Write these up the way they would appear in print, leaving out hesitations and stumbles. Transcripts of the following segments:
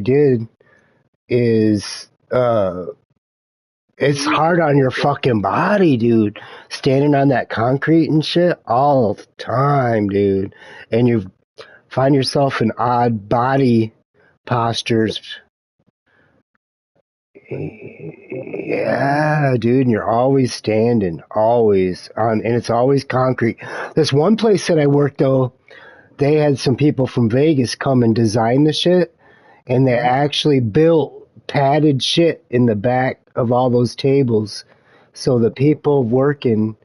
did is it's hard on your fucking body, dude. Standing on that concrete and shit all the time, dude. And you find yourself in odd body postures. Yeah, dude, and you're always standing, always on, and it's always concrete. This one place that I worked though, they had some people from Vegas come and design the shit, and they actually built padded shit in the back of all those tables, so the people working,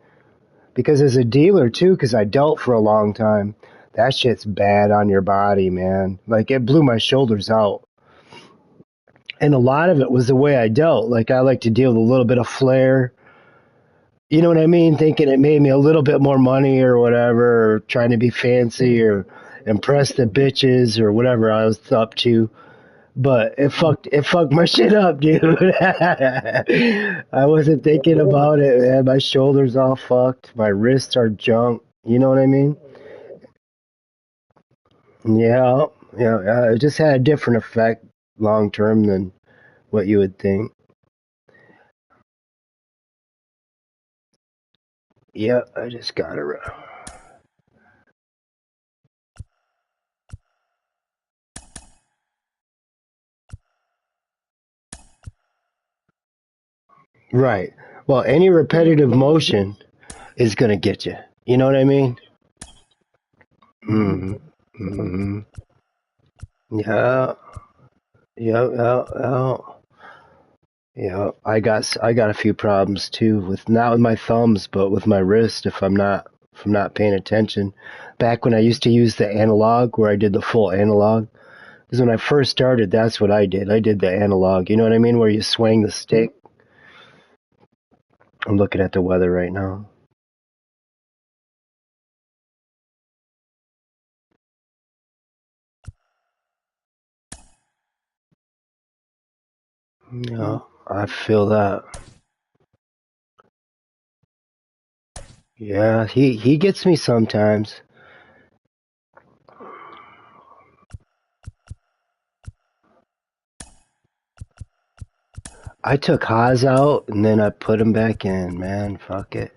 because as a dealer too, because I dealt for a long time, that shit's bad on your body, man. Like it blew my shoulders out. And a lot of it was the way I dealt. Like I like to deal with a little bit of flair. You know what I mean? Thinking it made me a little bit more money or whatever, or trying to be fancy or impress the bitches or whatever I was up to. But it fucked my shit up, dude. I wasn't thinking about it, man. My shoulders all fucked. My wrists are junk. You know what I mean? Yeah, yeah. It just had a different effect long term than what you would think. Yeah, I just got it. Right. Well, any repetitive motion is gonna get you. You know what I mean? Mm-hmm. Mm-hmm. Yeah. Yeah. Yeah. Yeah. Yeah. I got a few problems too with not with my thumbs, but with my wrist if I'm not paying attention. Back when I used to use the analog, where I did the full analog, because when I first started, that's what I did. I did the analog. You know what I mean? Where you swing the stick. I'm looking at the weather right now. Yeah, I feel that. Yeah, he gets me sometimes. I took Haas out and then I put him back in, man. Fuck it.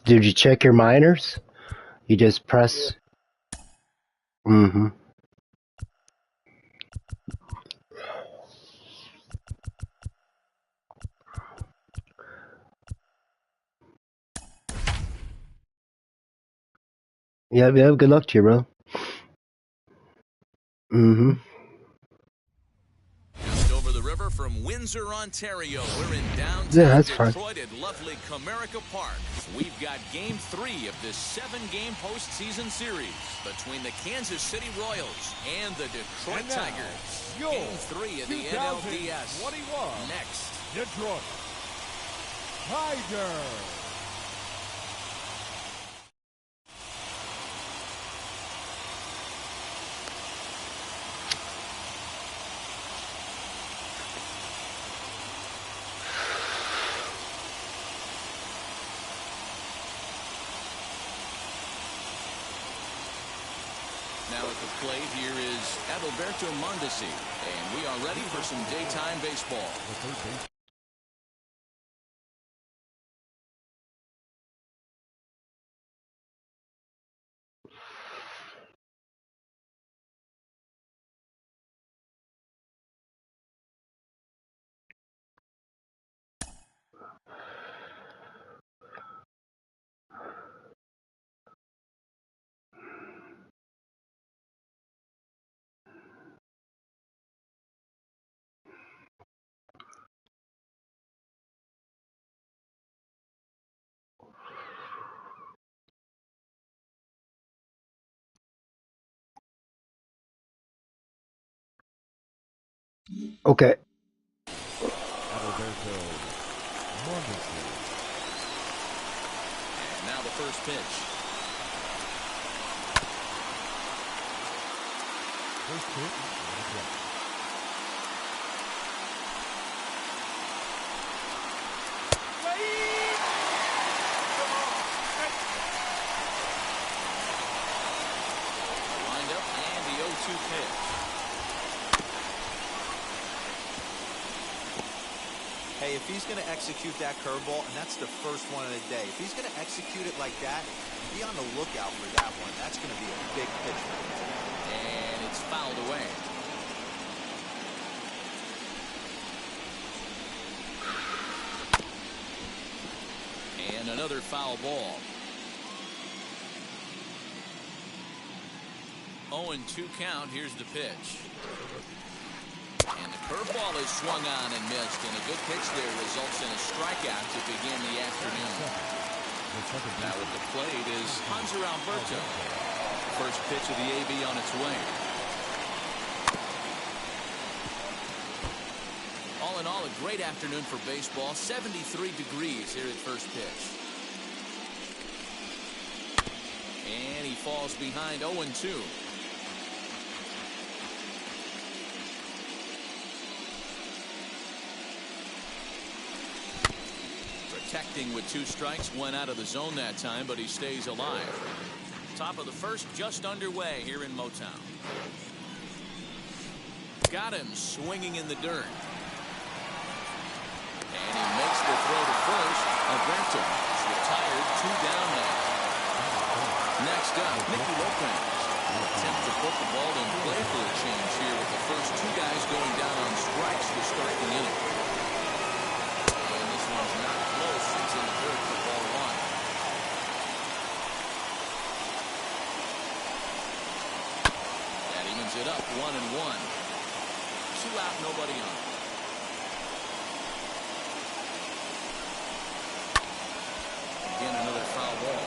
Did you check your minors? You just press. Mm-hmm. Yeah, yeah. Good luck to you, bro. Mm-hmm. Just over the river from Windsor, Ontario, we're in Yeah, downtown that's fine. Detroit at lovely Comerica Park. We've got Game 3 of this 7-game postseason series between the Kansas City Royals and the Detroit Tigers. Game 3 of the NLDS. Next. Detroit Tigers. Now at the plate here is Adalberto Mondesi, and we are ready for some daytime baseball. Okay. Adalberto Mondesi. And now the first pitch. First pitch. Hey, if he's going to execute that curveball, and that's the first one of the day, if he's going to execute it like that, be on the lookout for that one. That's going to be a big pitch for him. And it's fouled away. And another foul ball. 0-2 count. Here's the pitch. And the curveball is swung on and missed. And a good pitch there results in a strikeout to begin the afternoon. Now at the plate is Hanser Alberto. First pitch of the AB on its way. All in all, a great afternoon for baseball. 73 degrees here at first pitch. And he falls behind 0-2. Protecting with 2 strikes, 1 out of the zone that time, but he stays alive. Top of the first just underway here in Motown. Got him swinging in the dirt. And he makes the throw to first. Alberto is retired, 2 down now. Next up, Nicky Lopez. An attempt to put the ball in play for a change here with the first 2 guys going down on strikes to start the inning. And this one's not close. It's in the dirt for ball 1. That evens it up, 1-1. 2 out, nobody on. Again, another foul ball.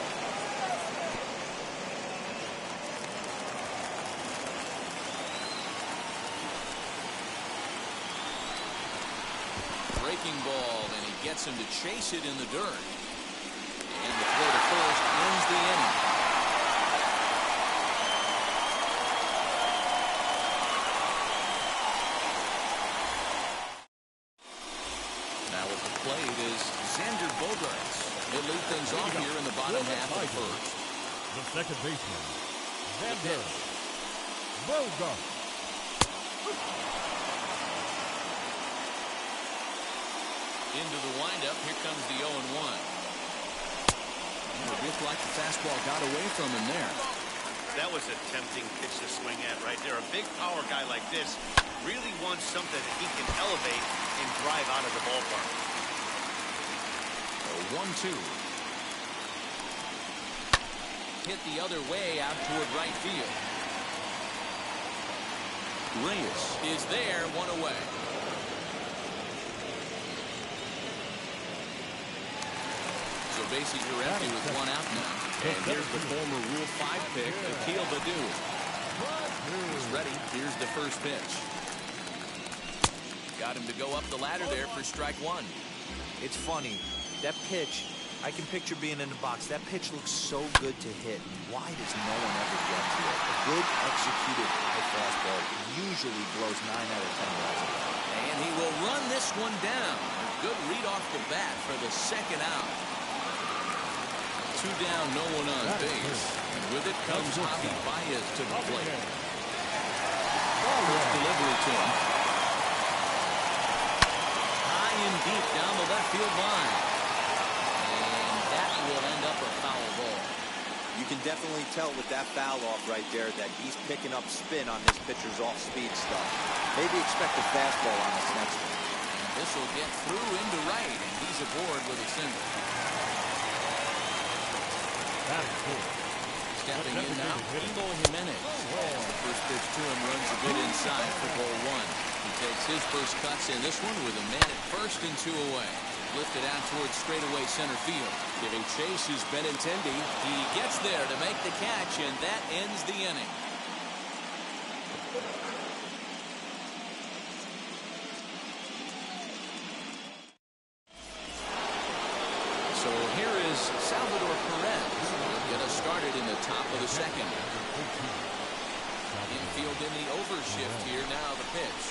Breaking ball, and he gets him to chase it in the dirt. And the throw to first ends the inning. Now at the plate is Xander Bogaerts. He'll lead things off here in the bottom half of the first. The second baseman, Xander Bogaerts. Into the windup. Here comes the 0-1. It looked like the fastball got away from him there. That was a tempting pitch to swing at right there. A big power guy like this really wants something that he can elevate and drive out of the ballpark. 1-2. Hit the other way out toward right field. Reyes is there, 1 away. So bases are empty with 1 out now. And here's the former Rule 5 pick, Akil Baddoo. He's ready. Here's the first pitch. Got him to go up the ladder there for strike 1. It's funny. That pitch, I can picture being in the box. That pitch looks so good to hit. Why does no one ever get to it? A good executed high fastball usually blows 9 out of 10 guys away. And he will run this one down. A good read off the bat for the second out. 2 down, no one on base. And with it comes Javi Baez to the plate. Delivery to him. High and deep down the left field line. And that will end up a foul ball. You can definitely tell with that foul off right there that he's picking up spin on this pitcher's off-speed stuff. Maybe expect a fastball on this next one. And this will get through into right, and he's aboard with a single. Stepping in now, Eloy Jimenez. The first pitch to him runs a bit inside for ball 1. He takes his first cuts in this one with a man at first and 2 away. Lifted out towards straightaway center field. Giving chase is Benintendi. He gets there to make the catch, and that ends the inning. So here is Salvador Perez. He'll get us started in the top of the second. Infield in the overshift here. Now the pitch.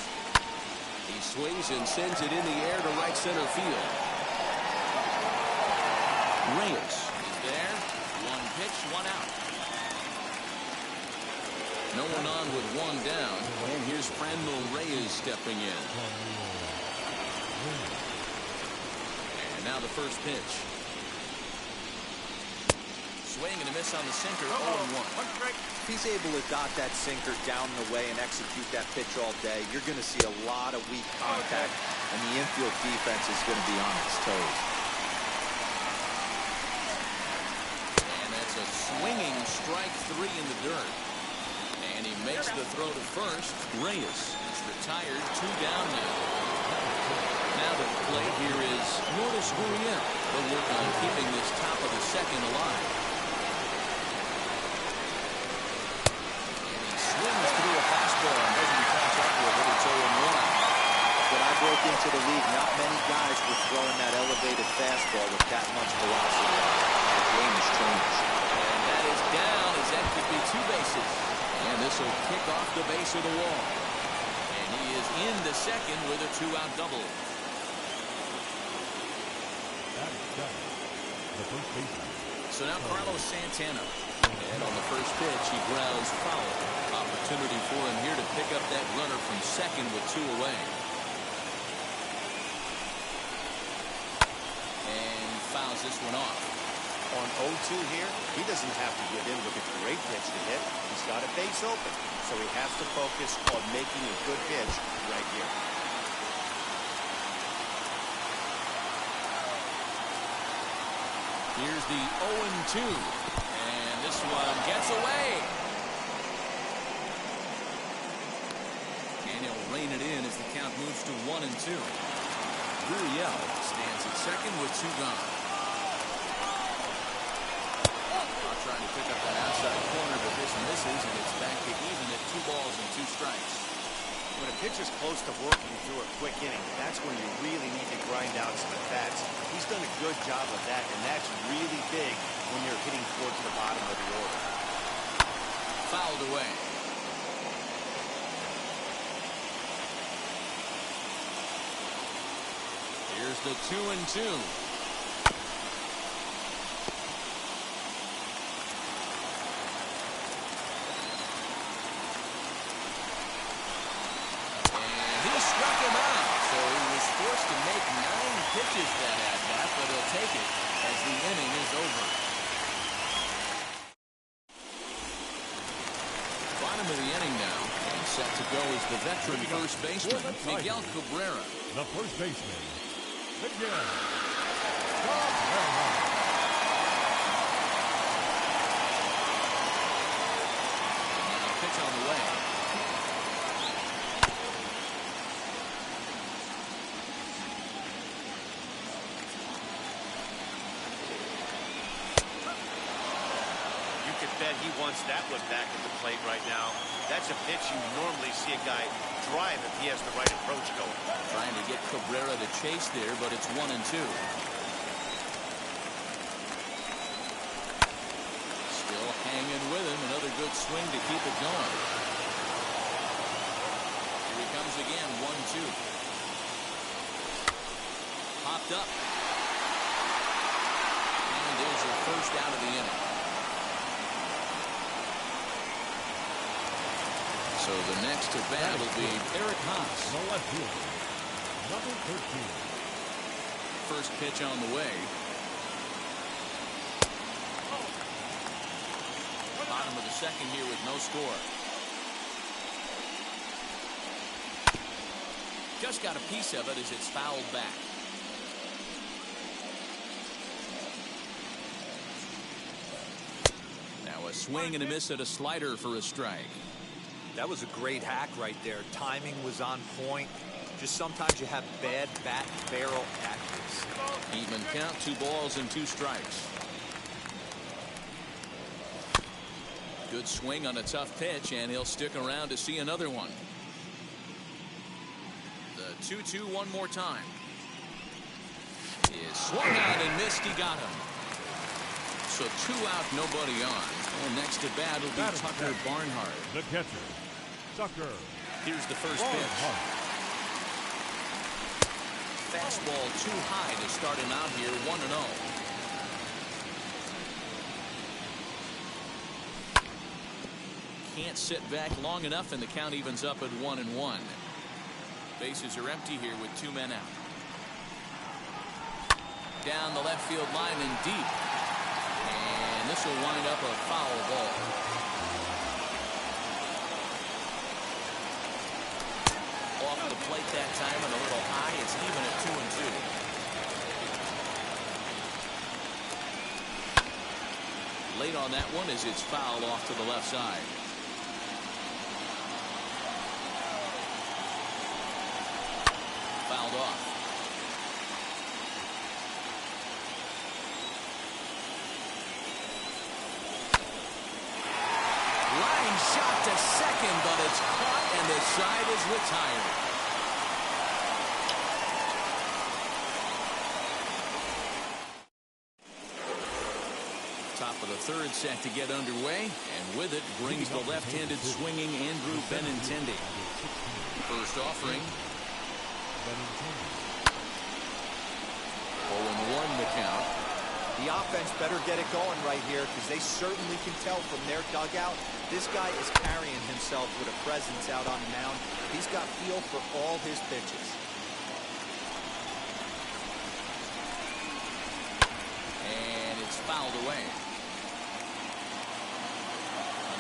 He swings and sends it in the air to right center field. Reyes is there. 1 pitch, 1 out. No one on with 1 down. And here's Franmil Reyes stepping in. Now the first pitch. Swing and a miss on the sinker, 0-1. If he's able to dot that sinker down and away and execute that pitch all day, you're going to see a lot of weak contact, and the infield defense is going to be on its toes. And that's a swinging strike 3 in the dirt. And he makes the throw to first. Reyes is retired, 2 down now. Now to the plate here is Lourdes Gurriel. They'll work on keeping this top of the second alive. Swings through a fastball and doesn't catch up with it. It's 0-1. When I broke into the league, not many guys were throwing that elevated fastball with that much velocity. The game has changed. And that is down as that could be 2 bases. And this will kick off the base of the wall. And he is in the second with a 2-out double. The first baseman. So now Carlos Santana. And on the first pitch, he grounds foul. Opportunity for him here to pick up that runner from second with 2 away. And he fouls this one off. On 0-2 here, he doesn't have to give in with a great pitch to hit. He's got a base open, so he has to focus on making a good pitch right here. Here's the 0-2. And this one gets away. And he'll rein it in as the count moves to 1-2. Gurriel stands at second with 2 gone. Trying to pick up that outside corner, but this misses, and it's back to even at 2 balls and 2 strikes. When a pitcher's close to working through a quick inning, that's when you really need to grind out some at-bats. He's done a good job of that, and that's really big when you're hitting towards the bottom of the order. Fouled away. Here's the 2-2. Pitches that at-bat, but he'll take it as the inning is over. Bottom of the inning now, and set to go is the veteran first baseman, Miguel Cabrera. The first baseman, Miguel Cabrera. And now pitch on the way. Bet he wants that one back at the plate right now. That's a pitch you normally see a guy drive if he has the right approach going. Trying to get Cabrera to chase there, but it's 1-2. Still hanging with him. Another good swing to keep it going. Here he comes again, 1-2. Popped up. And there's your first out of the inning. So the next to bat will be Eric Haas. The left fielder, number 13. First pitch on the way. Bottom of the second here with no score. Just got a piece of it as it's fouled back. Now a swing and a miss at a slider for a strike. That was a great hack right there. Timing was on point. Just sometimes you have bad bat barrel accuracy. Even count, 2 balls and 2 strikes. Good swing on a tough pitch, and he'll stick around to see another one. The 2-2 one more time. Is swung out and missed. He got him. So 2 out, nobody on. And next to bat will be Tucker Barnhart. The catcher, Tucker. Here's the first pitch. Fastball too high to start him out here, 1-0. Can't sit back long enough, and the count evens up at 1-1. Bases are empty here with 2 men out. down the left field line and deep. And this will wind up a foul ball. Off the plate that time and a little high. It's even at 2-2. Late on that one as it's fouled off to the left side. Fouled off. Line shot to second, but it's caught and the side is retired. Top of the third set to get underway, and with it brings the left-handed swinging Andrew Benintendi. First offering. 0-1 the count. The offense better get it going right here because they certainly can tell from their dugout this guy is carrying himself with a presence out on the mound. He's got feel for all his pitches. And it's fouled away.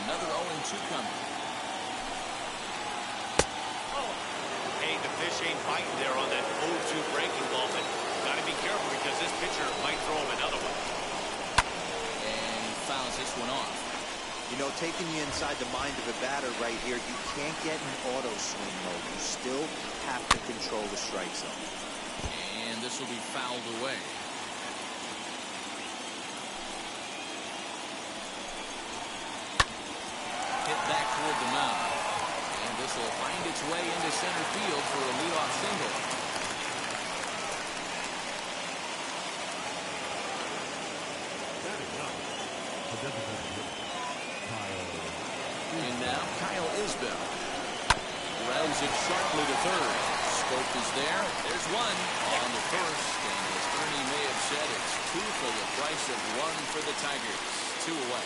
Another 0-2 coming. Hey, the fish ain't biting there on that 0-2 breaking ball, but got to be careful because this pitcher might throw him another one. And he fouls this one off. You know, taking you inside the mind of a batter right here, you can't get an auto swing mode. You still have to control the strike zone. And this will be fouled away. Hit back toward the mound. And this will find its way into center field for a leadoff single. And now Kyle Isbell grounds it sharply to third. Scope is there. There's one on the first, and as Ernie may have said, it's 2 for the price of 1 for the Tigers. 2 away.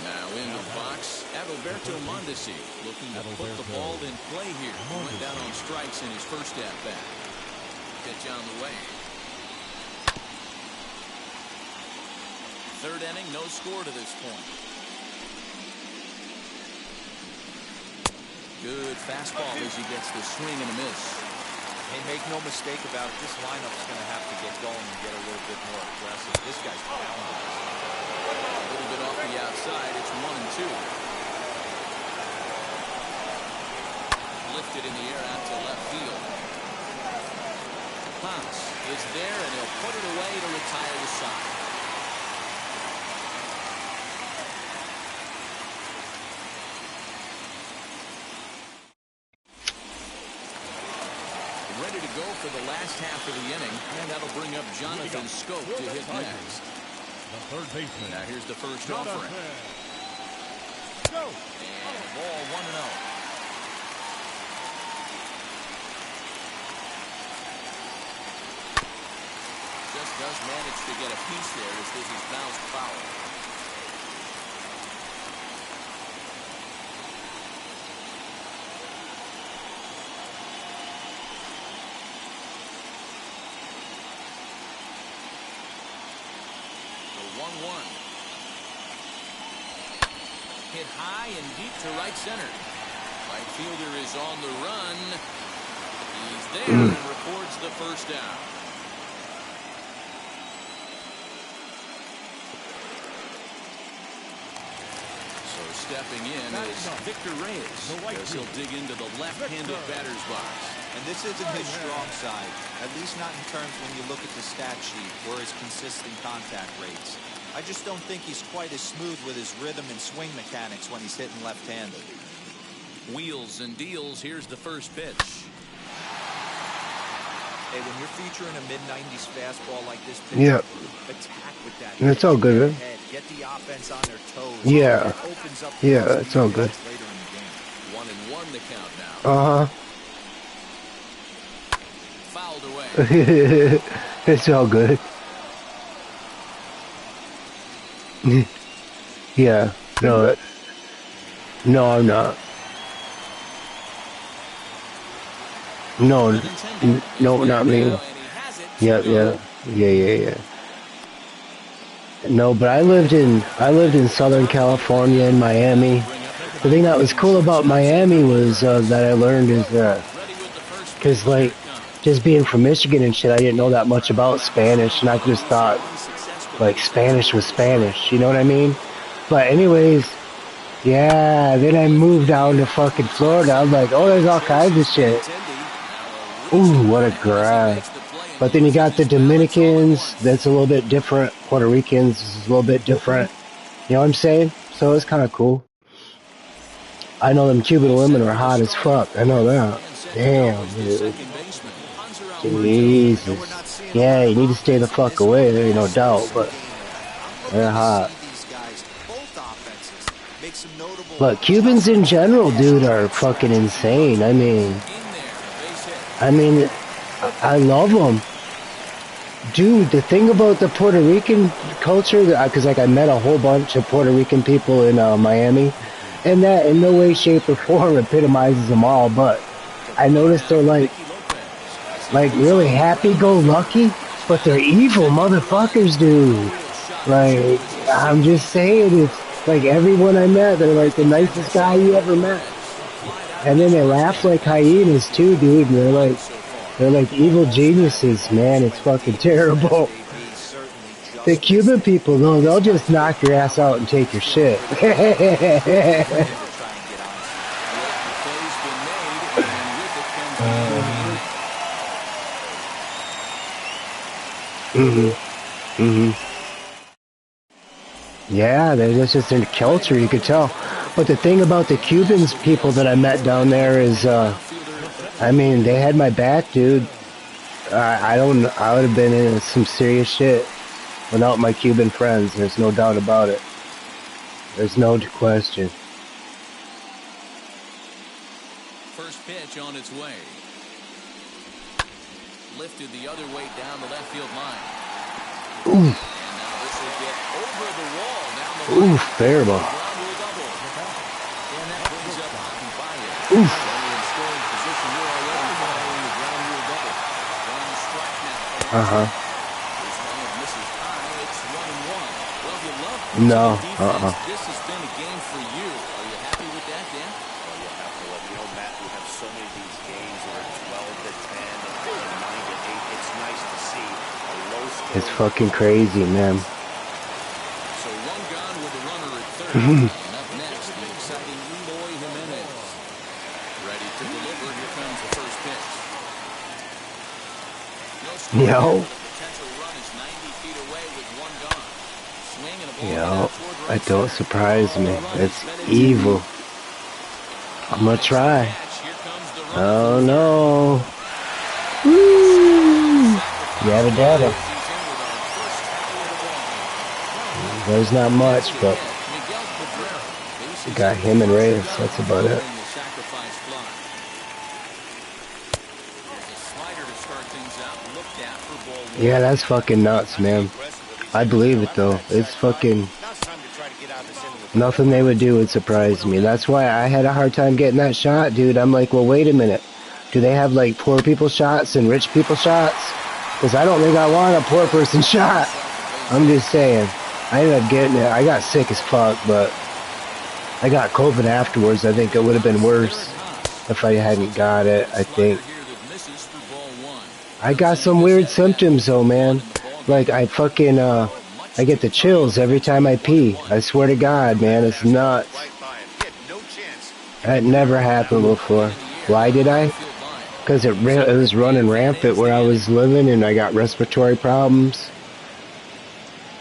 Now in the box, Adalberto Mondesi looking to put the ball in play here. He went down on strikes in his first at-bat. Pitch on the way. Third inning, no score to this point. Good fastball as he gets the swing and a miss. Hey, make no mistake about it, this lineup is going to have to get going and get a little bit more aggressive. This guy's talented. A little bit off the outside. It's 1-2. Lifted in the air out to left field. Ponce is there, and he'll put it away to retire the side. Ready to go for the last half of the inning, and that'll bring up Jonathan Scope to hit next. The third baseman. Now here's the first Jonathan. offering. Go. And the ball 1-0. Just does manage to get a piece there as this is bounced foul. The 1-1. Hit high and deep to right center. Right fielder is on the run. He's there and records the first down. So stepping in is Victor Reyes as he'll dig into the left-handed batter's box. And this isn't his strong side, at least not in terms when you look at the stat sheet or his consistent contact rates. I just don't think he's quite as smooth with his rhythm and swing mechanics when he's hitting left-handed. Wheels and deals. Here's the first pitch. Hey, when you're featuring a mid-90s fastball like this, Yep. attack with that. It's all good. Get the offense on their toes. Yeah. It opens up Yeah, it's all good. later in the game. 1-1 the count now. Uh-huh. Fouled away. It's all good. Yeah. No. No, I'm not. No, no, not me. And he has it. Yeah, yeah. Yeah. No, but I lived in Southern California in Miami. The thing that was cool about Miami was that I learned is because like just being from Michigan and shit, I didn't know that much about Spanish, and I just thought like Spanish was Spanish. You know what I mean? But anyways, yeah. Then I moved down to fucking Florida. I was like, oh, there's all kinds of shit. Ooh, what a grind. But then you got the Dominicans, that's a little bit different. Puerto Ricans is a little bit different. You know what I'm saying? So it's kind of cool. I know them Cuban women are hot as fuck. I know that. Damn, dude. Jesus. Yeah, you need to stay the fuck away, there ain't no doubt, but they're hot. But Cubans in general, dude, are fucking insane. I mean, I love them. Dude, the thing about the Puerto Rican culture, because like I met a whole bunch of Puerto Rican people in Miami, and that in no way, shape, or form epitomizes them all, but I noticed they're like really happy-go-lucky, but they're evil motherfuckers, dude. Like, I'm just saying, it's like everyone I met, they're like the nicest guy you ever met. And then they laugh like hyenas too, dude, and they're like evil geniuses, man. It's fucking terrible. The Cuban people, though, they'll just knock your ass out and take your shit. Yeah, they're just in culture, you could tell. But the thing about the Cubans people that I met down there is, I mean, they had my back, dude. I would have been in some serious shit without my Cuban friends. There's no doubt about it. There's no question. First pitch on its way. Lifted the other way down the left field line. Ooh. And now this will get over the wall down the Ooh, fair ball. And that brings up Hockey by it. Oof. In scoring position here already following the ground rule double. One strike now. Uh-huh. This one that misses high. It's 1-1. Well, if you love No. defense, this has been a game for you. Are you happy with that, Dan? Well, you have to love. You know, Matt, we have so many of these games that are 12 to 10 and 9 to 8. It's nice to see a low score. It's fucking crazy, man. So one gone with a runner at third. And up next, the exciting Eloy Jimenez. Ready to deliver. Here comes the first pitch. No score. Yo. Potential run is 90 feet away with one gone. Swing and a ball Yo, out toward right that don't center. surprise me. It's evil. I'm gonna try. Here comes the run. Oh no. Woo! Yabba dabba. There's not much, but we got him and Reyes. That's about it. Yeah, that's fucking nuts, man. I believe it though. It's fucking nothing they would do would surprise me. That's why I had a hard time getting that shot, dude. I'm like, well, wait a minute. Do they have like poor people shots and rich people shots? Because I don't think I want a poor person shot. I'm just saying. I ended up getting it. I got sick as fuck, but I got COVID afterwards. I think it would have been worse if I hadn't got it, I think. I got some weird symptoms though, man. Like I fucking, I get the chills every time I pee. I swear to God, man, it's nuts. That never happened before. Why did I? Because it was running rampant where I was living and I got respiratory problems.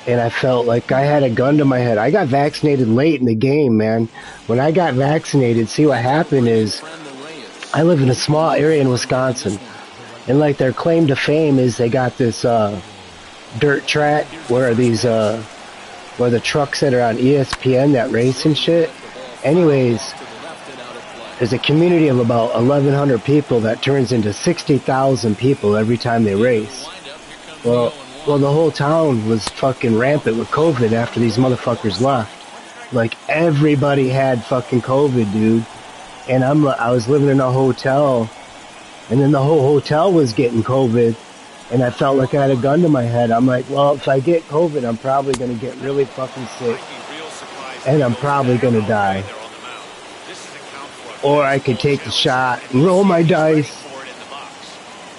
And I felt like I had a gun to my head. I got vaccinated late in the game, man. When I got vaccinated, see what happened is I live in a small area in Wisconsin. And like their claim to fame is they got this dirt track where the trucks that are on ESPN that race and shit. Anyways, there's a community of about 1,100 people that turns into 60,000 people every time they race. Well, the whole town was fucking rampant with COVID after these motherfuckers left. Like, everybody had fucking COVID, dude. And I was living in a hotel, and then the whole hotel was getting COVID. And I felt like I had a gun to my head. I'm like, well, if I get COVID, I'm probably going to get really fucking sick. And I'm probably going to die. Or I could take the shot and roll my dice.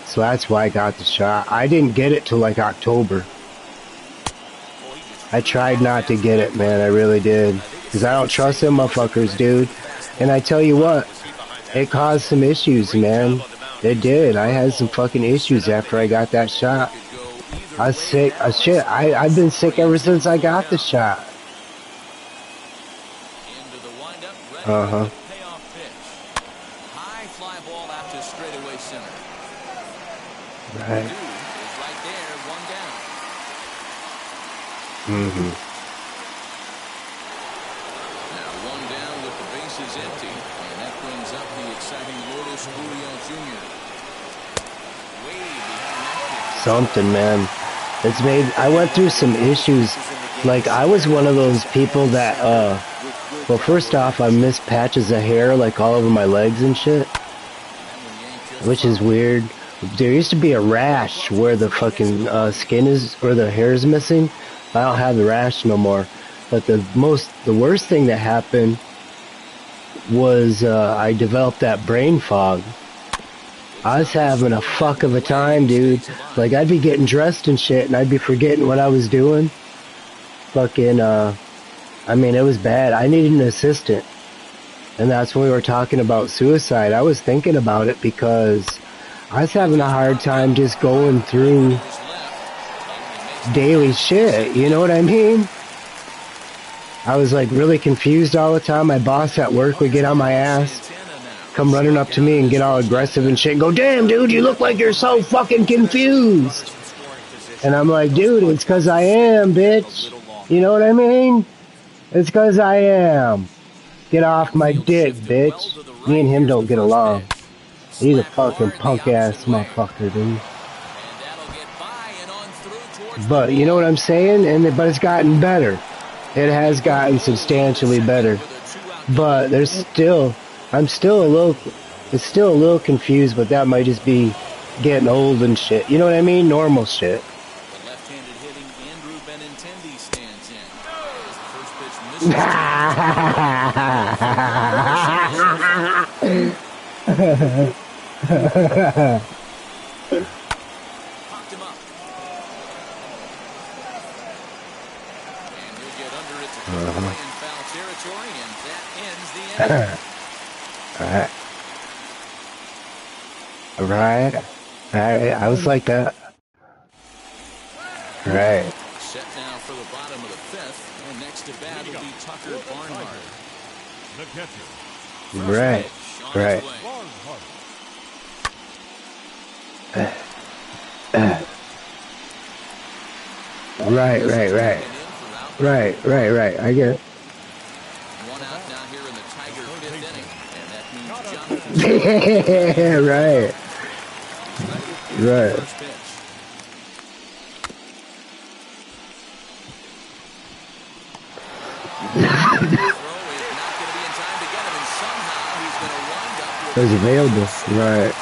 So that's why I got the shot. I didn't get it till like October. I tried not to get it, man. I really did. Because I don't trust them motherfuckers, dude. And I tell you what, it caused some issues, man. It did. I had some fucking issues after I got that shot. I was sick. I've been sick ever since I got the shot. Uh-huh. High fly ball out to straightaway center. Right. Right there, one down. Mm-hmm. Now one down with the bases empty, and that brings up the exciting Lourdes Gurriel Jr. Way behind that pitch. Something, man. It's made. I went through some issues. Like I was one of those people that. Well, first off, I missed patches of hair like all over my legs and shit, which is weird. There used to be a rash where the fucking skin is, or the hair is missing. I don't have the rash no more. But the worst thing that happened was I developed that brain fog. I was having a fuck of a time, dude. Like I'd be getting dressed and shit, and I'd be forgetting what I was doing. Fucking, I mean, it was bad. I needed an assistant. And that's when we were talking about suicide. I was thinking about it because I was having a hard time just going through daily shit. You know what I mean? I was like really confused all the time. My boss at work would get on my ass, come running up to me and get all aggressive and shit and go, damn, dude, you look like you're so fucking confused. And I'm like, dude, it's because I am, bitch. You know what I mean? It's because I am. Get off my dick, bitch. Me and him don't get along. He's a fucking punk-ass motherfucker, dude. But, you know what I'm saying? But it's gotten better. It has gotten substantially better. But there's still... it's still a little confused, but that might just be getting old and shit. You know what I mean? Normal shit. Right. I was like that. Right. Set now for the bottom of the fifth, and next to bat will be Tucker Barnhart. The catcher. Right. Right. Right. I get it. One out now here in the Tiger fifth inning, and that means Jonathan. Right. It was available. Right.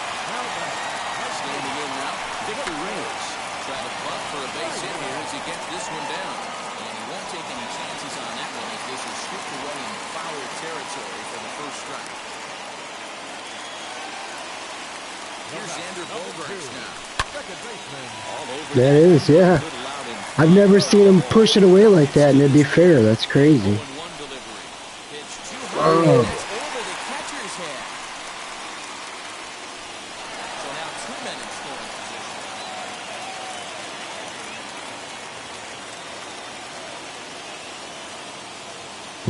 Standing in now, Victor Reyes. Try to bunt for a base hit here as he gets this one down. And he won't take any chances on that one as this is stripped away in foul territory for the first strike. Here's Xander Bogaerts now. That is, yeah. I've never seen him push it away like that, and it'd be fair. That's crazy. Oh.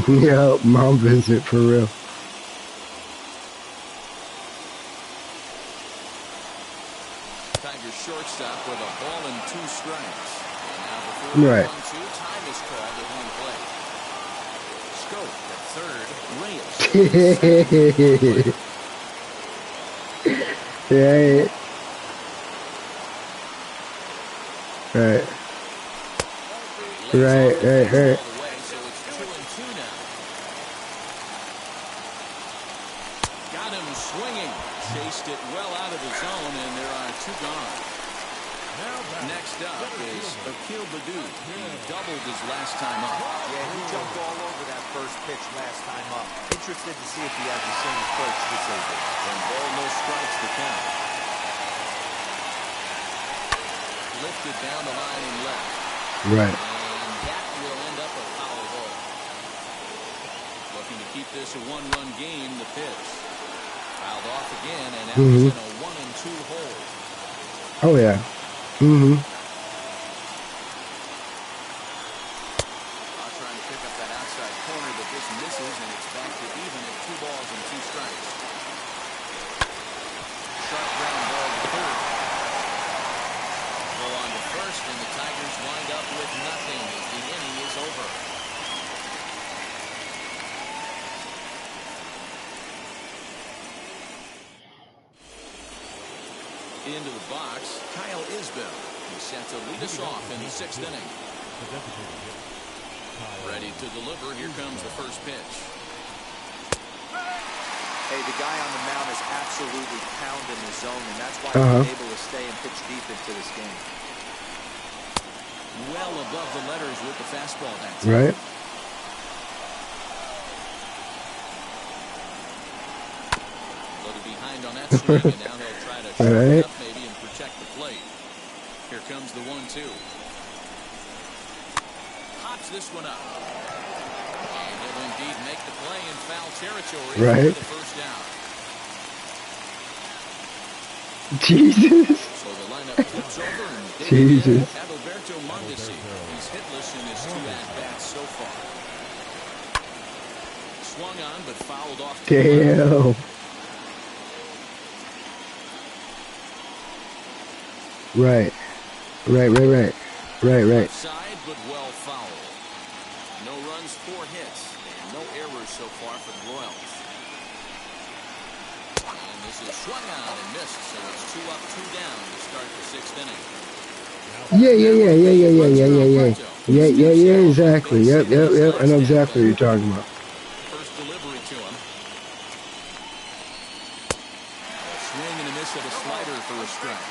Yeah, mom visit for real. Tiger shortstop with a ball and 2 strikes. And now before right. 1-2, time is called at home plate. Scope at third. Reyes. Right. Got him swinging. Chased it well out of the zone, and there are 2 gone. Now Next up is Akil Baddoo. He doubled his last time up. Yeah, he jumped all over that first pitch last time up. Interested to see if he has the same approach this over. And ball, no strikes to count. Lifted down the line and left. Right. And that will end up a foul ball. Looking to keep this a one-run game, the pitch. Fouled off again, and that was in a 1-2 hole. Oh, yeah. Mm-hmm. Trying to pick up that outside corner, but this misses, and it's back to even at 2 balls and 2 strikes. Sharp ground ball to third. Go on to first, and the Tigers wind up with nothing as the inning is over. Into the box, Kyle Isbell. He's set to lead us off in the 6th inning. Ready to deliver. Here comes the first pitch. Hey, the guy on the mound is absolutely pounding the zone, and that's why he's able to stay and pitch deep into this game. Well above the letters with the fastball that time. Right. A little behind on that swing, and now he'll try to shorten it up maybe and protect the plate. Here comes the 1-2. Pops this one up. And he'll indeed make the play in foul territory Right. for the first down. Jesus. So the lineup flips over and Jesus. Adalberto Mondesi. He's hitless in his 2 at-bats so far. Swung on but fouled off. Damn. Right. Right. Side, but well fouled. No runs, 4 hits, and no errors so far for the Royals. And this is swung on and missed, so it's 2 up, 2 down to start the 6th inning. Yeah, exactly. Yep. I know exactly what you're talking about. First delivery to him. A swing and a miss of a slider for a strike.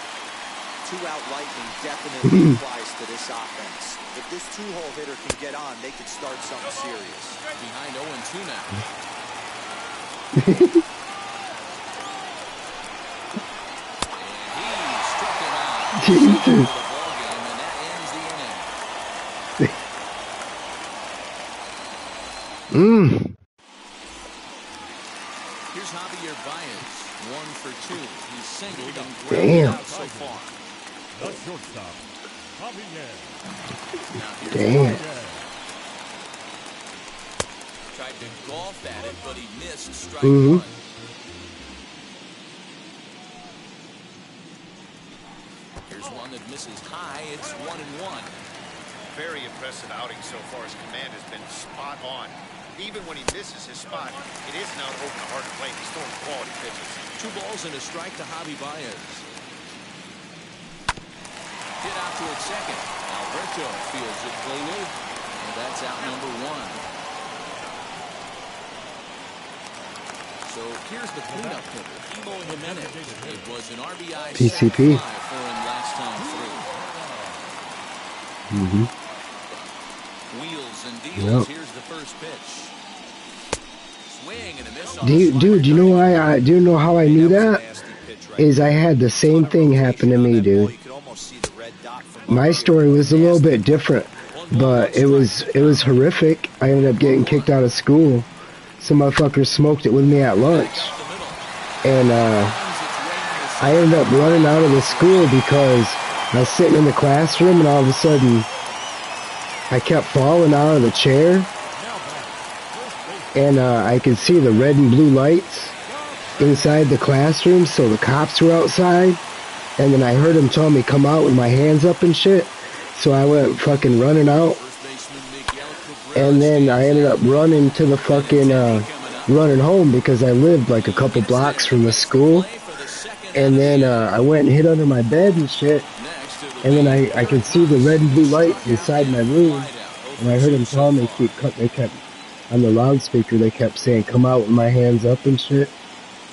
2-out lightning definitely applies to this offense. If this 2-hole hitter can get on, they could start something serious. Behind 0-2 now. And he struck him out. Jesus. The ball game, and that ends the inning. Here's Javier Baez, 1 for 2. He's singled and grounded out so far. The shortstop, Javier. Now here's Damn. tried to golf at it, but he missed strike 1. Here's one that misses high. It's 1-1. Very impressive outing so far. His command has been spot on. Even when he misses his spot, it isn't out over the hard plate. He's throwing quality pitches. 2 balls and a strike to Javi Baez. Hit out to its second. Alberto fields it cleanly, and that's out number 1. So here's the cleanup hitter, Emo Jimenez. It was an RBI PCP. sac fly for him last time through. Wheels and deals. Here's the first pitch. Swing and a miss on the Dude, you know why? Do you know how I knew that? Is I had the same thing happen to me, dude. My story was a little bit different, but it was horrific. I ended up getting kicked out of school. Some motherfuckers smoked it with me at lunch, and I ended up running out of the school because I was sitting in the classroom, and all of a sudden I kept falling out of the chair, and I could see the red and blue lights inside the classroom, so the cops were outside, and then I heard them tell me come out with my hands up and shit, so I went fucking running out, and then I ended up running to the fucking, running home because I lived like a couple blocks from the school, and then I went and hid under my bed and shit, and then I could see the red and blue lights inside my room, and I heard them tell me they kept on the loudspeaker, they kept saying come out with my hands up and shit.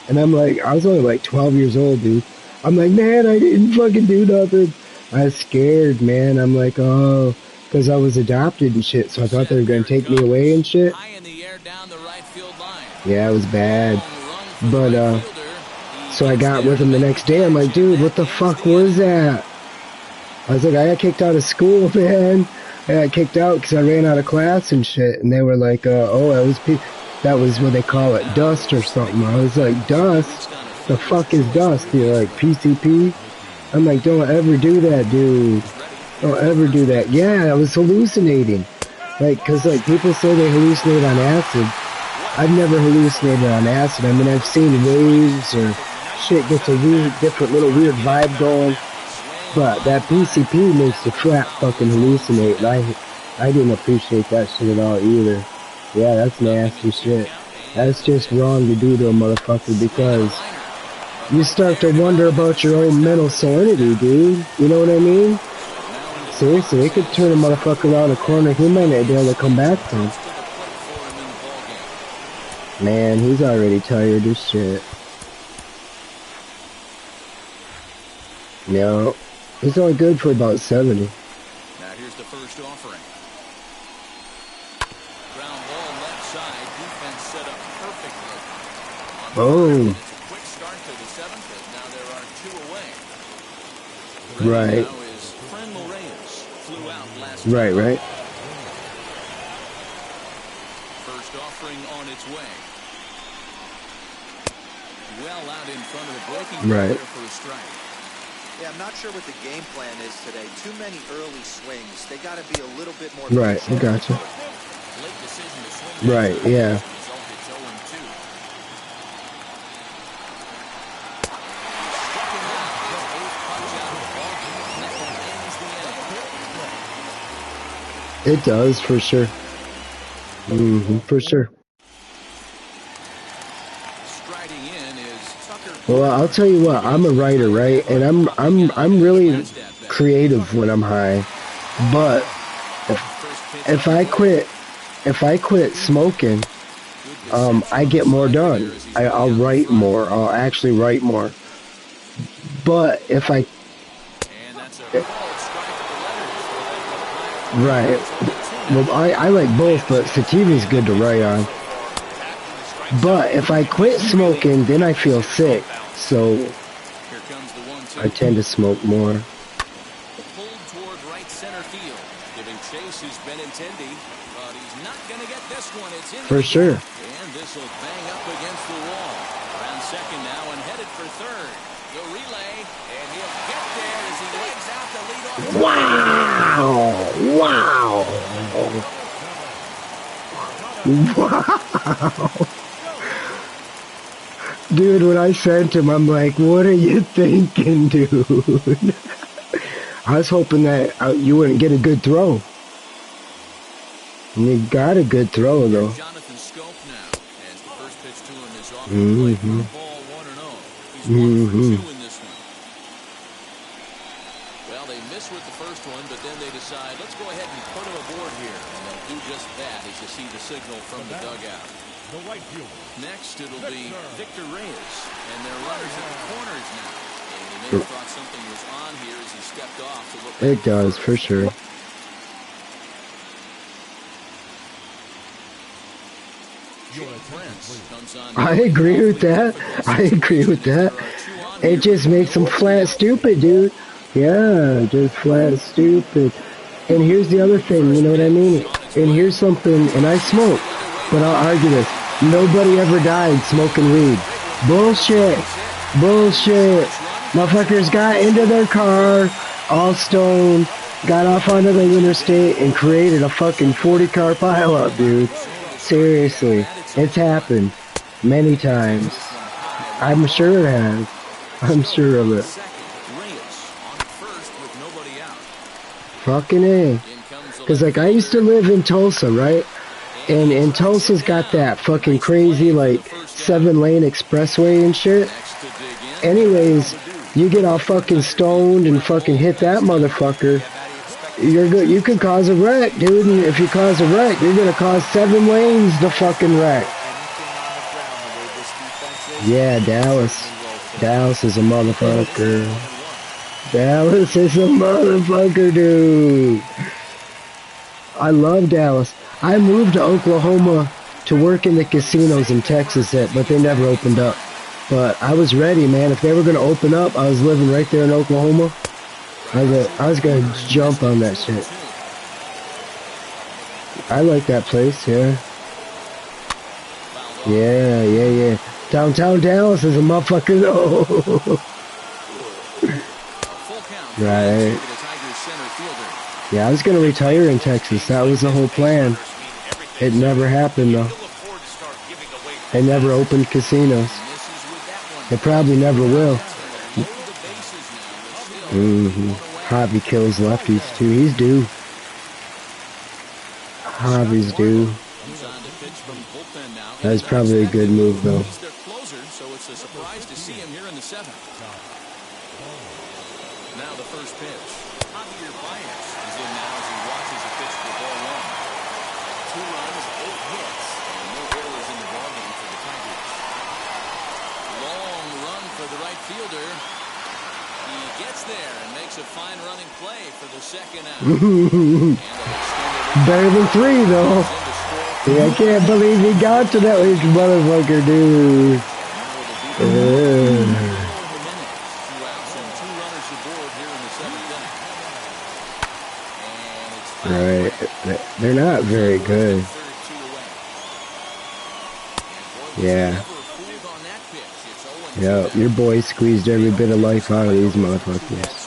And I'm like, I was only like 12 years old, dude. I'm like, man, I didn't fucking do nothing. I was scared, man. I'm like, oh, because I was adopted and shit, so I thought they were going to take me away and shit. High in the air down the right field line. Yeah, it was bad. Long run for the But, right fielder. so I got with him the next day. I'm like, dude, what the fuck was that? I was like, I got kicked out of school, man. I got kicked out because I ran out of class and shit. And they were like, oh, that was what they call it, dust or something. I was like, dust? The fuck is dust? You're like, PCP? I'm like, don't ever do that, dude. Don't ever do that. Yeah, I was hallucinating. Like, because, like, people say they hallucinate on acid. I've never hallucinated on acid. I mean, I've seen waves or shit gets a weird, different little weird vibe going. But that PCP makes the flat fucking hallucinate. And I didn't appreciate that shit at all either. Yeah, that's nasty shit. That's just wrong to do to a motherfucker because you start to wonder about your own mental sanity, dude. You know what I mean? Seriously, it could turn a motherfucker around a corner he might not be able to come back from. Man, he's already tired as shit. No, he's only good for about 70. Now here's the first offering. Ground ball left side. Defense set up perfectly. Oh. Quick start to the seventh, as now there are two away. Right. Now is Frenmo Reyes. Flew out last Right. First offering on its way. Well out in front of the breaking Right. for a strike. Yeah, I'm not sure what the game plan is today. Too many early swings. They got to be a little bit more. Right, I gotcha. Late decision to swing. Right, yeah. Result is 0-2. It does, for sure. For sure. Striding in is Tucker. Well, I'll tell you what, I'm a writer, right? And I'm really creative when I'm high. But if I quit smoking, I get more done. I'll write more. I'll actually write more. But if I Right. Well, I like both, but sativa's good to write on. But if I quit smoking, then I feel sick. So I tend to smoke more. Pulled toward right center field, giving chase who's Benintendi, but he's not going to get this one. It's in For sure. And this will bang up against the wall. Around second now and headed for third. The relay, and he'll get there as he legs out to lead off. Wow! Wow! Wow! Dude, when I sent him, I'm like, what are you thinking, dude? I was hoping that you wouldn't get a good throw. And you got a good throw, though. Jonathan Scope now, as the first pitch to him is off the plate for a ball 1-0. He's 1 for 2 in this one. Well, they miss with the first one, but then they decide, let's go ahead and put him aboard here. And they'll do just that as you see the signal from the dugout. The right fielder. Next, it'll be Victor Reyes, and they're runners at the corners now. And he may have thought something was on here as he stepped off to look. It does, for sure. I agree with that. I agree with that. It just makes them flat stupid, dude. Yeah, just flat stupid. And here's the other thing, you know what I mean? And here's something, and I smoke, but I'll argue this. Nobody ever died smoking weed. Bullshit. Bullshit. Motherfuckers got into their car, all stoned, got off onto the interstate, and created a fucking 40-car pileup, dude. Seriously. It's happened. Many times. I'm sure it has. I'm sure of it. Fucking A. Because, like, I used to live in Tulsa, right? And Tulsa's got that fucking crazy, like, 7-lane expressway and shit. Anyways, you get all fucking stoned and fucking hit that motherfucker, you're good. You could cause a wreck, dude. And if you cause a wreck, you're gonna cause 7 lanes to fucking wreck. Yeah, Dallas. Dallas is a motherfucker. Dallas is a motherfucker, dude. I love Dallas. I moved to Oklahoma to work in the casinos in Texas, but they never opened up. But I was ready, man. If they were going to open up, I was living right there in Oklahoma. I was going to jump on that shit. I like that place, yeah. Yeah. Downtown Dallas is a motherfucker, though. Right. Yeah, I was going to retire in Texas. That was the whole plan. It never happened, though. They never opened casinos. They probably never will. Javi kills lefties, too. He's due. Javi's due. That was probably a good move, though. Now the first pitch. Javier Baez is in now as he watches the pitch for ball one. 2 runs, 8 hits, and no errors in the ballgame for the Tigers. Long run for the right fielder. He gets there and makes a fine running play for the second out. Better than 3, though. Yeah, I can't believe he got to that motherfucker, dude. Right. They're not very good. Yeah. Yeah, your boy squeezed every bit of life out of these motherfuckers.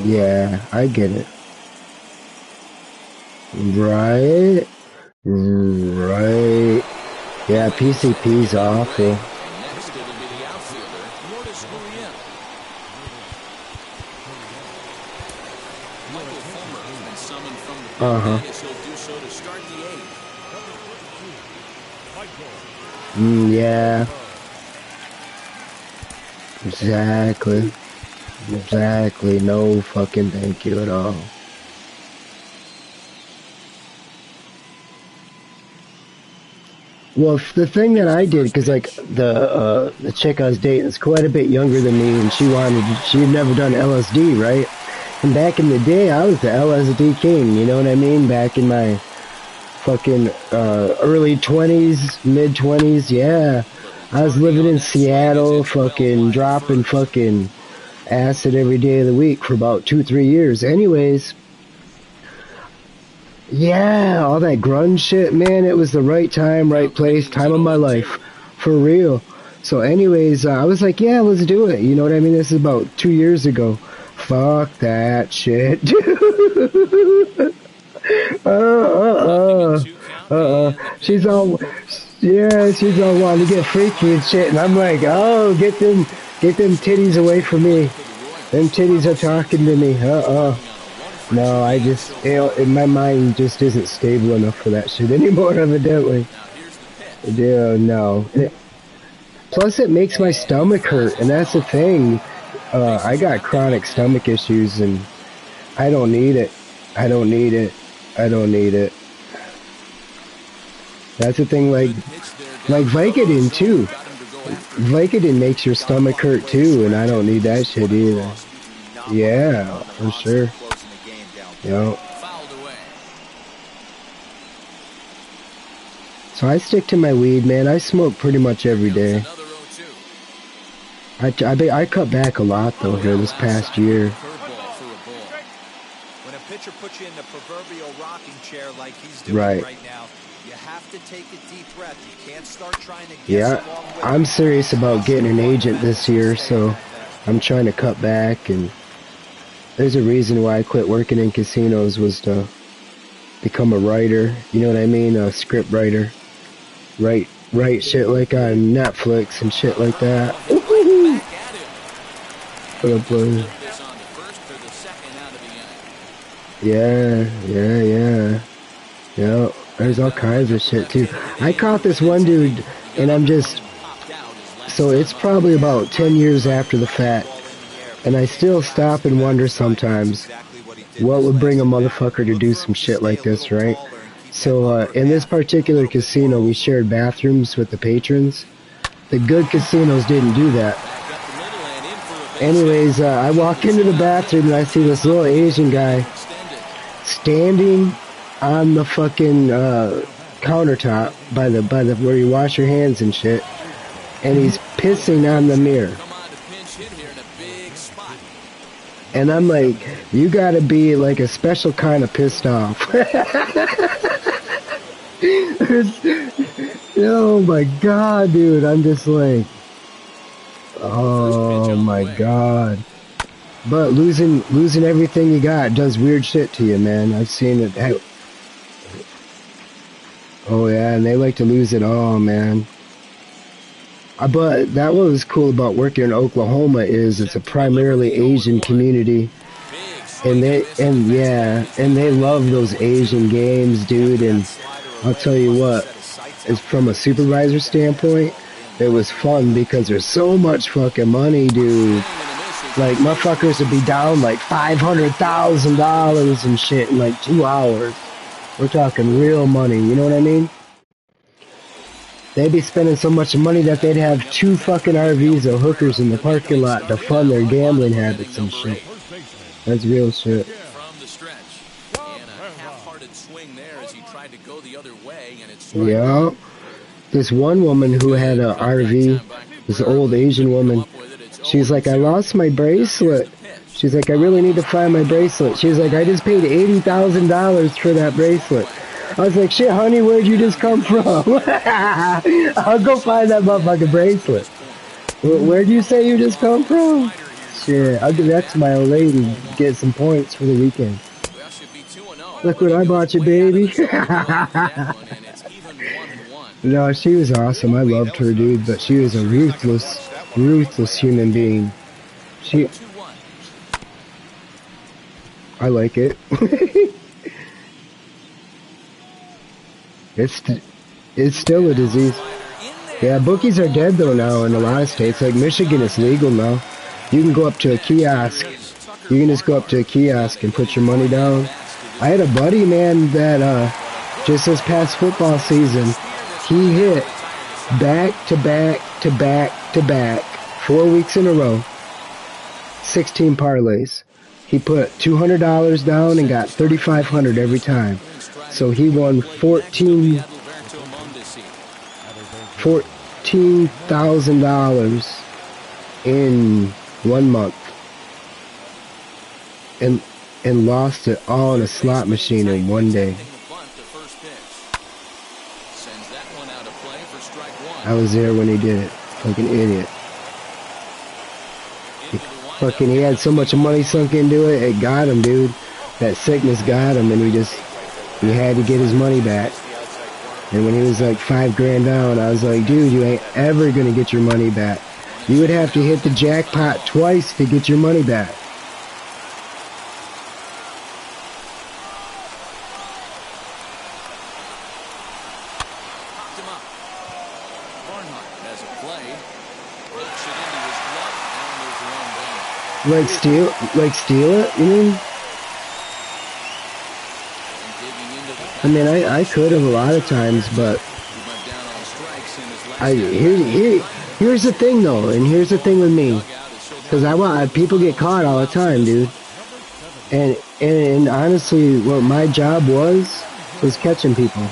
Yeah, I get it. Right. Yeah, PCP's awful. Next it'll be the outfielder, Lourdes Gurriel. Michael Fulmer has been summoned from the bullpen as he'll do so to start the 8th. Yeah. Exactly. No fucking thank you at all. Well, the thing that I did, because like the chick I was dating is quite a bit younger than me, and she had never done LSD, right? And back in the day, I was the LSD king, you know what I mean? Back in my fucking early 20s, mid 20s, yeah. I was living in Seattle, fucking dropping fucking acid every day of the week for about 2-3 years. Anyways, yeah, all that grunge shit, man, it was the right time, right place, time of my life, for real. So anyways, I was like, yeah, let's do it, you know what I mean? This is about 2 years ago. Fuck that shit. She's all wanting to get freaky and shit, and I'm like, oh, get them titties away from me. Them titties are talking to me. No, I just, my mind just isn't stable enough for that shit anymore, evidently. Yeah, no. Plus, it makes my stomach hurt, and that's the thing. I got chronic stomach issues, and I don't need it. I don't need it. That's the thing, like Vicodin, too. Vicodin makes your stomach hurt, too, and I don't need that shit either. Yeah, for sure. Yep. So I stick to my weed, man. I smoke pretty much every day. I cut back a lot, though, here this past year. When a pitcher puts you in the proverbial rocking chair like he's doing right now, you have to take a deep breath. You can't start trying to guess along with I'm serious about getting an agent this year, so I'm trying to cut back, and there's a reason why I quit working in casinos was to become a writer, you know what I mean, a script writer. Write shit like on Netflix and shit like that. Yeah. There's all kinds of shit too. I caught this one dude, and I'm just, so it's probably about 10 years after the fact. And I still stop and wonder sometimes what would bring a motherfucker to do some shit like this, right? So in this particular casino, we shared bathrooms with the patrons. The good casinos didn't do that. Anyways, I walk into the bathroom and I see this little Asian guy standing on the fucking countertop by the where you wash your hands and shit, and he's pissing on the mirror. And I'm like, you gotta be like a special kind of pissed off. Oh my god, dude, I'm just like, oh my god. But losing everything you got does weird shit to you, man. I've seen it. Oh yeah, and they like to lose it all, man. But that what was cool about working in Oklahoma is it's a primarily Asian community, and they love those Asian games, dude. And I'll tell you what, it's from a supervisor standpoint, it was fun because there's so much fucking money, dude. Like motherfuckers would be down like $500,000 and shit in like 2 hours. We're talking real money, you know what I mean? They'd be spending so much money that they'd have 2 fucking RVs of hookers in the parking lot to fund their gambling habits and shit. That's real shit. Yeah. This one woman who had a RV, this old Asian woman, she's like, I lost my bracelet. She's like, I really need to find my bracelet. She's like, I just paid $80,000 for that bracelet. I was like, shit, honey, where'd you just come from? I'll go find that motherfucking bracelet. Where'd you say you just come from? Shit, I'll give that to my old lady. Get some points for the weekend. Look what I bought you, baby. No, she was awesome. I loved her, dude, but she was a ruthless human being. I like it. It's still a disease. Yeah, bookies are dead though now in a lot of states. Like Michigan, it's legal now. You can go up to a kiosk. You can just go up to a kiosk and put your money down. I had a buddy, man, that just this past football season, he hit back to back to back to back 4 weeks in a row, 16 parlays. He put $200 down and got $3,500 every time. So he won $14,000 in 1 month, and lost it all in a slot machine in one day. I was there when he did it. Fucking idiot. He had so much money sunk into it, it got him, dude. That sickness got him, and he had to get his money back. And when he was like $5,000 down, I was like, dude, you ain't ever gonna get your money back. You would have to hit the jackpot twice to get your money back. Like steal it, you mean? I mean, I could have a lot of times, but here's the thing though, and here's the thing with me, because people get caught all the time, dude. And honestly, what my job was catching people.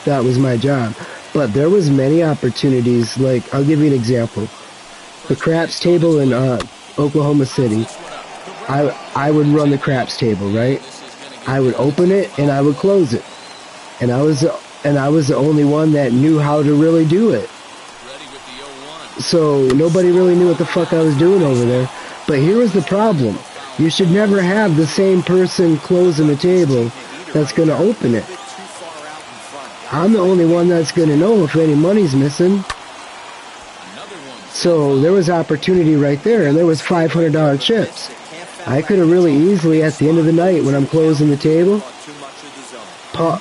That was my job. But there was many opportunities. Like, I'll give you an example. The craps table in Oklahoma City. I would run the craps table, right? I would open it and I would close it, and I was the only one that knew how to really do it. So nobody really knew what the fuck I was doing over there. But here was the problem: you should never have the same person closing the table that's going to open it. I'm the only one that's going to know if any money's missing. So there was opportunity right there, and there was $500 chips. I could have really easily, at the end of the night, when I'm closing the table, pawn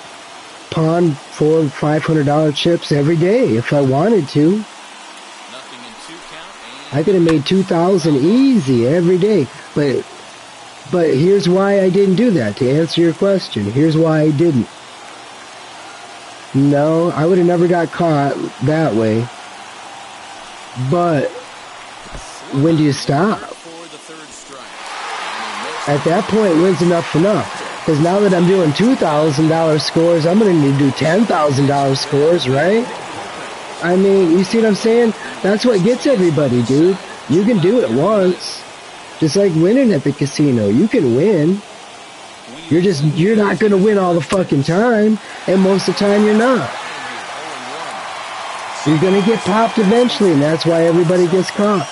$400 and $500 chips every day if I wanted to. I could have made 2,000 easy every day. But here's why I didn't do that. To answer your question, here's why I didn't. No, I would have never got caught that way. But when do you stop? At that point, when's enough enough? Because now that I'm doing $2,000 scores, I'm going to need to do $10,000 scores, right? I mean, you see what I'm saying? That's what gets everybody, dude. You can do it once. Just like winning at the casino. You can win. You're not going to win all the fucking time. And most of the time, you're not. You're going to get popped eventually, and that's why everybody gets caught.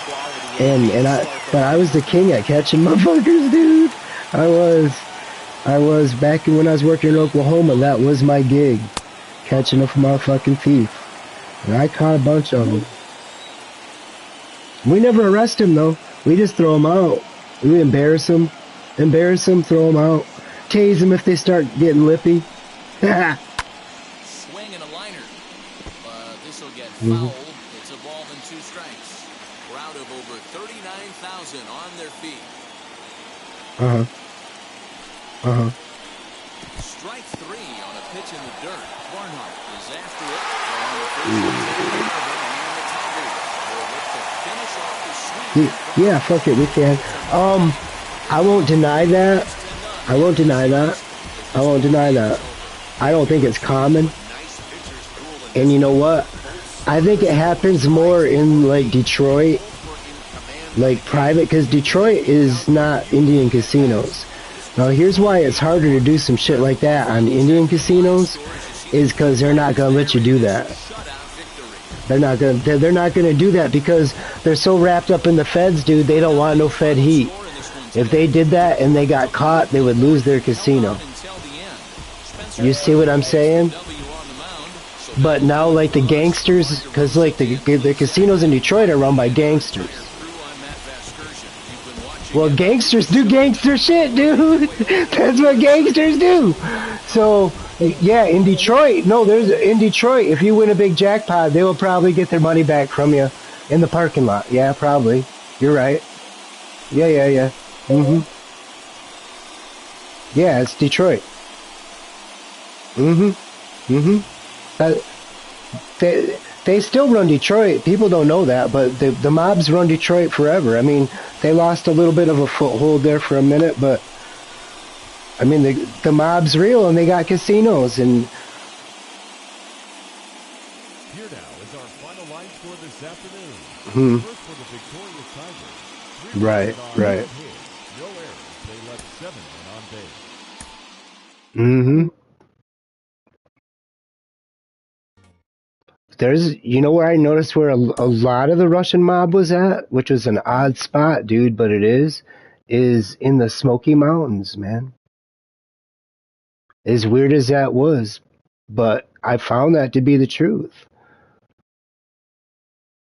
But I was the king at catching motherfuckers, dude. I was back when I was working in Oklahoma. That was my gig, catching a motherfucking thief, and I caught a bunch of them. We never arrest them though. We just throw them out. We embarrass them, throw them out, tase them if they start getting lippy. Swing and a liner. This will get fouled. It's a ball and 2 strikes. Crowd of over 39,000 on their feet. Strike 3 on a pitch in the dirt. Barnhart is after it. Yeah, fuck it, we can. I won't deny that. I don't think it's common. And you know what? I think it happens more in like Detroit, like private, because Detroit is not Indian casinos. Now here's why it's harder to do some shit like that on Indian casinos, is because they're not gonna let you do that. They're not gonna do that because they're so wrapped up in the feds, dude. They don't want no Fed heat. If they did that and they got caught, they would lose their casino. You see what I'm saying? But now, like the gangsters, because like the casinos in Detroit are run by gangsters. Well, gangsters do gangster shit, dude. That's what gangsters do. So, yeah, in Detroit, if you win a big jackpot, they will probably get their money back from you in the parking lot. Yeah, probably. You're right. Yeah. Yeah, it's Detroit. They still run Detroit. People don't know that, but the mobs run Detroit forever. I mean, they lost a little bit of a foothold there for a minute, but I mean, the mob's real, and they got casinos. And here now is our final line score this afternoon. First for the victorious Tigers. Right. No errors. They left 7 men on base. You know where I noticed where a lot of the Russian mob was at, which was an odd spot, dude, but it is in the Smoky Mountains, man. As weird as that was, but I found that to be the truth.